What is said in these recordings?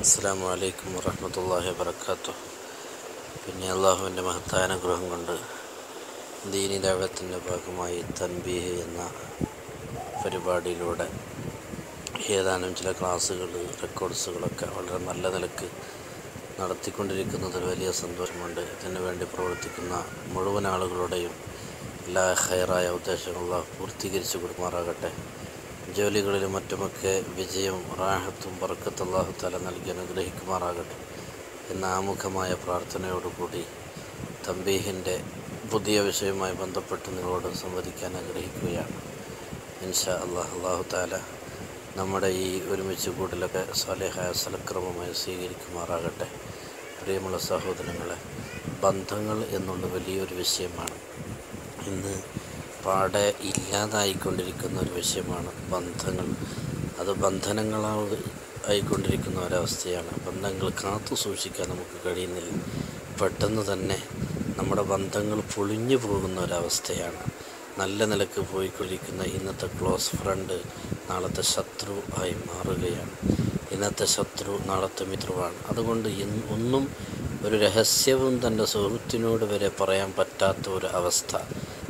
അസ്സലാമു അലൈക്കും വറഹ്മത്തുള്ളാഹി വബറകാതുഹു. പിന്നെ അള്ളാഹുവിൻ്റെ മഹത്തായ അനുഗ്രഹം കൊണ്ട് ദീനി ദഅവത്തിൻ്റെ ഭാഗമായി തൻബീഹ് എന്ന പരിപാടിയിലൂടെ ഏതാനും ചില ക്ലാസ്സുകൾ റെക്കോർഡ്സുകളൊക്കെ വളരെ നല്ല നിലക്ക് നടത്തിക്കൊണ്ടിരിക്കുന്നതിൽ വലിയ സന്തോഷമുണ്ട്. ഇതിനു വേണ്ടി പ്രവർത്തിക്കുന്ന മുഴുവൻ ആളുകളുടെയും എല്ലാ ഖൈറായ ഉദ്ദേശങ്ങളും അല്ലാഹു പൂർത്തീകരിച്ചു കൊടുക്കുമാറാകട്ടെ. ജോലികളിലും മറ്റുമൊക്കെ വിജയവും റാഹത്തും ബർക്കത്തും അല്ലാഹു തആല നൽകി അനുഗ്രഹിക്കുമാറാകട്ടെ എന്ന ആമുഖമായ പ്രാർത്ഥനയോടുകൂടി തൻബീഹിൻ്റെ പുതിയ വിഷയവുമായി ബന്ധപ്പെട്ട് നിങ്ങളോട് സംവദിക്കാൻ ആഗ്രഹിക്കുകയാണ്. ഇൻഷാ അല്ലാഹ് അല്ലാഹു തആല നമ്മുടെ ഈ ഒരുമിച്ച് കൂടലൊക്കെ സാലിഹായ സൽക്രമമായി സ്വീകരിക്കുമാറാകട്ടെ. പ്രിയമുള്ള സഹോദരങ്ങളെ, ബന്ധങ്ങൾ എന്നുള്ള വലിയൊരു വിഷയമാണ്. ഇന്ന് പാടെ ഇല്ലാതായിക്കൊണ്ടിരിക്കുന്ന ഒരു വിഷയമാണ് ബന്ധങ്ങൾ. അത് ബന്ധനങ്ങളായിക്കൊണ്ടിരിക്കുന്ന ഒരവസ്ഥയാണ്. ബന്ധങ്ങൾ കാത്തു സൂക്ഷിക്കാൻ നമുക്ക് കഴിയുന്നില്ല. പെട്ടെന്ന് തന്നെ നമ്മുടെ ബന്ധങ്ങൾ പൊളിഞ്ഞു പോകുന്ന ഒരവസ്ഥയാണ്. നല്ല നിലക്ക് പോയിക്കൊണ്ടിരിക്കുന്ന ഇന്നത്തെ ക്ലോസ് ഫ്രണ്ട് നാളത്തെ ശത്രു ആയി മാറുകയാണ്. ഇന്നത്തെ ശത്രു നാളത്തെ മിത്രമാണ്. അതുകൊണ്ട് ഒന്നും ഒരു രഹസ്യവും തൻ്റെ സുഹൃത്തിനോട് വരെ പറയാൻ പറ്റാത്ത ഒരു അവസ്ഥ,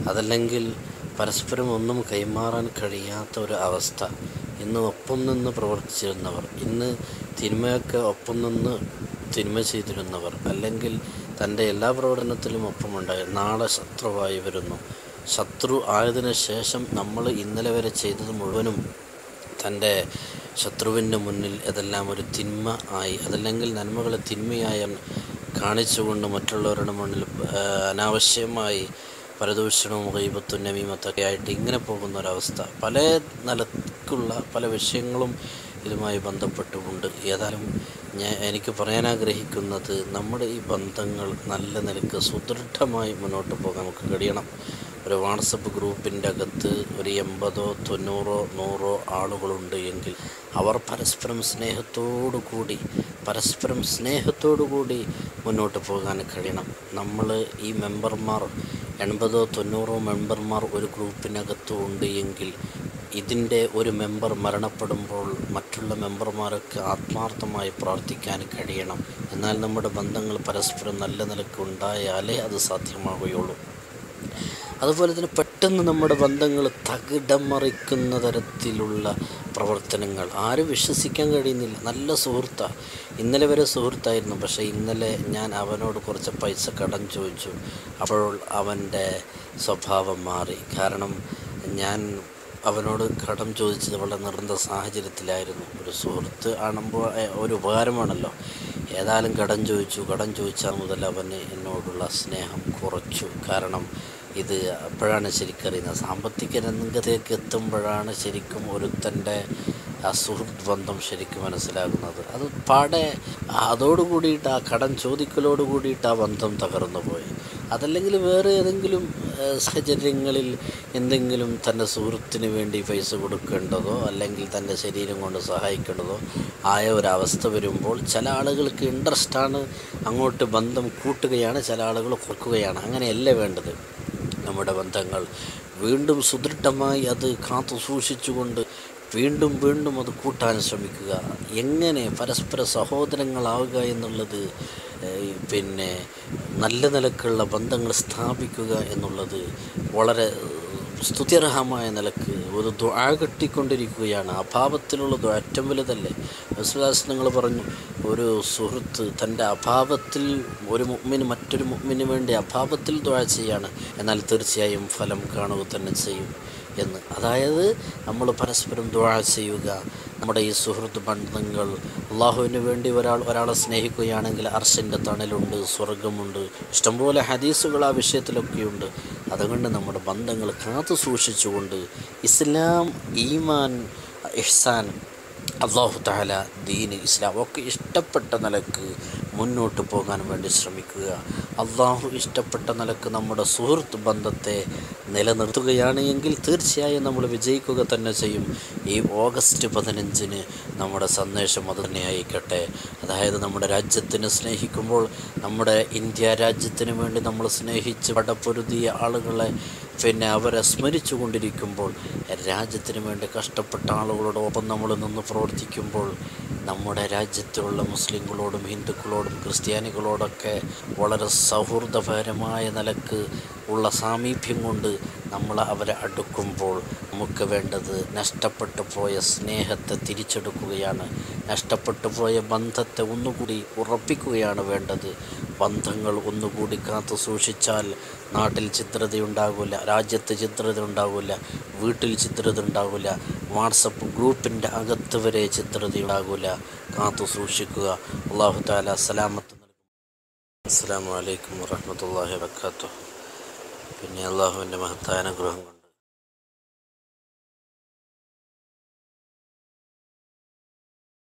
അതല്ലെങ്കിൽ പരസ്പരം ഒന്നും കൈമാറാൻ കഴിയാത്ത ഒരു അവസ്ഥ. ഇന്ന് ഒപ്പം നിന്ന് പ്രവർത്തിച്ചിരുന്നവർ, ഇന്ന് തിന്മയൊക്കെ ഒപ്പം നിന്ന് തിന്മ ചെയ്തിരുന്നവർ, അല്ലെങ്കിൽ തൻ്റെ എല്ലാ പ്രവർത്തനത്തിലും ഒപ്പമുണ്ടായി, നാളെ ശത്രുവായി വരുന്നു. ശത്രു ആയതിനു ശേഷം നമ്മൾ ഇന്നലെ വരെ ചെയ്തത് മുഴുവനും തൻ്റെ ശത്രുവിൻ്റെ മുന്നിൽ അതെല്ലാം ഒരു തിന്മ ആയി, അതല്ലെങ്കിൽ നന്മകളെ തിന്മയായി കാണിച്ചുകൊണ്ട് മറ്റുള്ളവരുടെ മുന്നിൽ അനാവശ്യമായി പരദൂഷണവും ഗീബത്തും നമീമത്തൊക്കെ ആയിട്ട് ഇങ്ങനെ പോകുന്ന ഒരവസ്ഥ. പല നിലക്കുള്ള പല വിഷയങ്ങളും ഇതുമായി ബന്ധപ്പെട്ടുകൊണ്ട് ഏതായാലും എനിക്ക് പറയാനാഗ്രഹിക്കുന്നത്, നമ്മുടെ ഈ ബന്ധങ്ങൾ നല്ല നിലക്ക് സുദൃഢമായി മുന്നോട്ട് പോകാൻ നമുക്ക് കഴിയണം. ഒരു വാട്സപ്പ് ഗ്രൂപ്പിൻ്റെ അകത്ത് ഒരു 80, 90, 100 ആളുകളുണ്ട് എങ്കിൽ അവർ പരസ്പരം സ്നേഹത്തോടു കൂടി മുന്നോട്ട് പോകാൻ കഴിയണം. നമ്മൾ ഈ മെമ്പർമാർ 80, 90 മെമ്പർമാർ ഒരു ഗ്രൂപ്പിനകത്ത് ഉണ്ട് എങ്കിൽ ഇതിൻ്റെ ഒരു മെമ്പർ മരണപ്പെടുമ്പോൾ മറ്റുള്ള മെമ്പർമാരൊക്കെ ആത്മാർത്ഥമായി പ്രാർത്ഥിക്കാൻ കഴിയണം. എന്നാൽ നമ്മുടെ ബന്ധങ്ങൾ പരസ്പരം നല്ല നിലക്ക് ഉണ്ടായാലേ അത് സാധ്യമാവുകയുള്ളൂ. അതുപോലെ തന്നെ പെട്ടെന്ന് നമ്മുടെ ബന്ധങ്ങൾ തകിടം മറിക്കുന്ന തരത്തിലുള്ള പ്രവർത്തനങ്ങൾ ആരും വിശ്വസിക്കാൻ കഴിയുന്നില്ല. നല്ല സുഹൃത്താണ്, ഇന്നലെ വരെ സുഹൃത്തായിരുന്നു, പക്ഷേ ഇന്നലെ ഞാൻ അവനോട് കുറച്ച് പൈസ കടം ചോദിച്ചു, അപ്പോൾ അവൻ്റെ സ്വഭാവം മാറി. കാരണം ഞാൻ അവനോട് കടം ചോദിച്ചത് വളരെ നിർബന്ധ സാഹചര്യത്തിലായിരുന്നു. ഒരു സുഹൃത്ത് ആണുമ്പോൾ ഒരു ഉപകാരമാണല്ലോ. ഏതായാലും കടം ചോദിച്ചാൽ മുതൽ അവന് എന്നോടുള്ള സ്നേഹം കുറച്ചു. കാരണം ഇത് അപ്പോഴാണ് ശരിക്കറിയുന്നത്, സാമ്പത്തിക രംഗത്തേക്ക് എത്തുമ്പോഴാണ് ശരിക്കും ഒരുത്തൻ്റെ ആ സുഹൃത്ത് ബന്ധം ശരിക്കും മനസ്സിലാകുന്നത്. അത് പാടെ അതോടുകൂടിയിട്ട് ആ കടം ചോദിക്കലോടുകൂടിയിട്ട് ആ ബന്ധം തകർന്നു പോയി. അതല്ലെങ്കിൽ വേറെ ഏതെങ്കിലും സാഹചര്യങ്ങളിൽ എന്തെങ്കിലും തൻ്റെ സുഹൃത്തിന് വേണ്ടി പൈസ കൊടുക്കേണ്ടതോ അല്ലെങ്കിൽ തൻ്റെ ശരീരം കൊണ്ട് സഹായിക്കേണ്ടതോ ആയ ഒരവസ്ഥ വരുമ്പോൾ ചില ആളുകൾക്ക് ഇൻട്രസ്റ്റാണ്, അങ്ങോട്ട് ബന്ധം കൂട്ടുകയാണ്, ചില ആളുകൾ കുറക്കുകയാണ്. അങ്ങനെയല്ല വേണ്ടത്. നമ്മുടെ ബന്ധങ്ങൾ വീണ്ടും സുദൃഢമായി അത് കാത്തു സൂക്ഷിച്ചുകൊണ്ട് വീണ്ടും അത് കൂട്ടാൻ ശ്രമിക്കുക. എങ്ങനെ പരസ്പര സഹോദരങ്ങളാവുക എന്നുള്ളത്, പിന്നെ നല്ല നിലക്കുള്ള ബന്ധങ്ങൾ സ്ഥാപിക്കുക എന്നുള്ളത് വളരെ സ്തുത്യർഹമായ നിലക്ക് ഒരു ദുആ കിട്ടിക്കൊണ്ടിരിക്കുകയാണ്. അഭാവത്തിലുള്ള ദുആ ഏറ്റവും വലുതല്ലേ. റസൂലുള്ളാഹി പറഞ്ഞു, ഒരു സുഹൃത്ത് തൻ്റെ അഭാവത്തിൽ ഒരു മുഅ്മിൻ മറ്റൊരു മുഅ്മിന് വേണ്ടി അഭാവത്തിൽ ദുആ ചെയ്യാണ്, എന്നാൽ തീർച്ചയായും ഫലം കാണുക തന്നെ ചെയ്യും എന്ന്. അതായത് നമ്മൾ പരസ്പരം ദുആ ചെയ്യുക. നമ്മുടെ ഈ സുഹൃത്ത് ബന്ധങ്ങൾ അള്ളാഹുവിന് വേണ്ടി ഒരാളെ സ്നേഹിക്കുകയാണെങ്കിൽ അർശിൻ്റെ തണലുണ്ട്, സ്വർഗമുണ്ട്, ഇഷ്ടംപോലെ ഹദീസുകൾ ആ വിഷയത്തിലൊക്കെയുണ്ട്. അതുകൊണ്ട് നമ്മുടെ ബന്ധങ്ങൾ കാത്തു സൂക്ഷിച്ചുകൊണ്ട് ഇസ്ലാം, ഈമാൻ, ഇഹ്സാൻ, അല്ലാഹു തആല, ദീൻ, ഇസ്ലാം ഒക്കെ ഇഷ്ടപ്പെട്ട നിലക്ക് മുന്നോട്ട് പോകാൻ വേണ്ടി ശ്രമിക്കുക. അള്ളാഹു ഇഷ്ടപ്പെട്ട നിലക്ക് നമ്മുടെ സുഹൃത്ത് ബന്ധത്തെ നിലനിർത്തുകയാണ് എങ്കിൽ തീർച്ചയായും നമ്മൾ വിജയിക്കുക തന്നെ ചെയ്യും. ഈ ഓഗസ്റ്റ് 15 നമ്മുടെ സന്ദേശം അത് തന്നെ ആയിക്കട്ടെ. അതായത് നമ്മുടെ രാജ്യത്തിനെ സ്നേഹിക്കുമ്പോൾ, നമ്മുടെ ഇന്ത്യ രാജ്യത്തിന് വേണ്ടി നമ്മൾ സ്നേഹിച്ച് പടപ്പൊരുതിയ ആളുകളെ അവരെ സ്മരിച്ചു കൊണ്ടിരിക്കുമ്പോൾ, രാജ്യത്തിന് വേണ്ടി കഷ്ടപ്പെട്ട ആളുകളോടൊപ്പം നമ്മൾ നിന്ന് പ്രവർത്തിക്കുമ്പോൾ നമ്മുടെ രാജ്യത്തിലുള്ള മുസ്ലിങ്ങളോടും ഹിന്ദുക്കളോടും ക്രിസ്ത്യാനികളോടൊക്കെ വളരെ സൗഹൃദപരമായ നിലക്ക് ഉള്ള സാമീപ്യം കൊണ്ട് നമ്മൾ അവരെ അടുക്കുമ്പോൾ നമുക്ക് വേണ്ടത് നഷ്ടപ്പെട്ടു പോയ സ്നേഹത്തെ തിരിച്ചെടുക്കുകയാണ്, നഷ്ടപ്പെട്ടു പോയ ബന്ധത്തെ ഒന്നുകൂടി ഉറപ്പിക്കുകയാണ് വേണ്ടത്. ബന്ധങ്ങൾ ഒന്നുകൂടി കാത്തു സൂക്ഷിച്ചാൽ നാട്ടിൽ ചിത്രതയുണ്ടാകില്ല, രാജ്യത്ത് ചിത്രത ഉണ്ടാകില്ല, വീട്ടിൽ ചിത്രത ഉണ്ടാകില്ല, വാട്സപ്പ് ഗ്രൂപ്പിൻ്റെ അകത്ത് വരെ ചിത്രതയുണ്ടാകില്ല. കാത്തു സൂക്ഷിക്കുക. അല്ലാഹു തആല സലാമത്ത് നൽകും. അസ്സലാമു അലൈക്കും വറഹ്മത്തുള്ളാഹി വബറകാതുഹു. പിന്നെ അള്ളാഹുവിൻ്റെ മഹത്തായ അനുഗ്രഹം കൊണ്ട്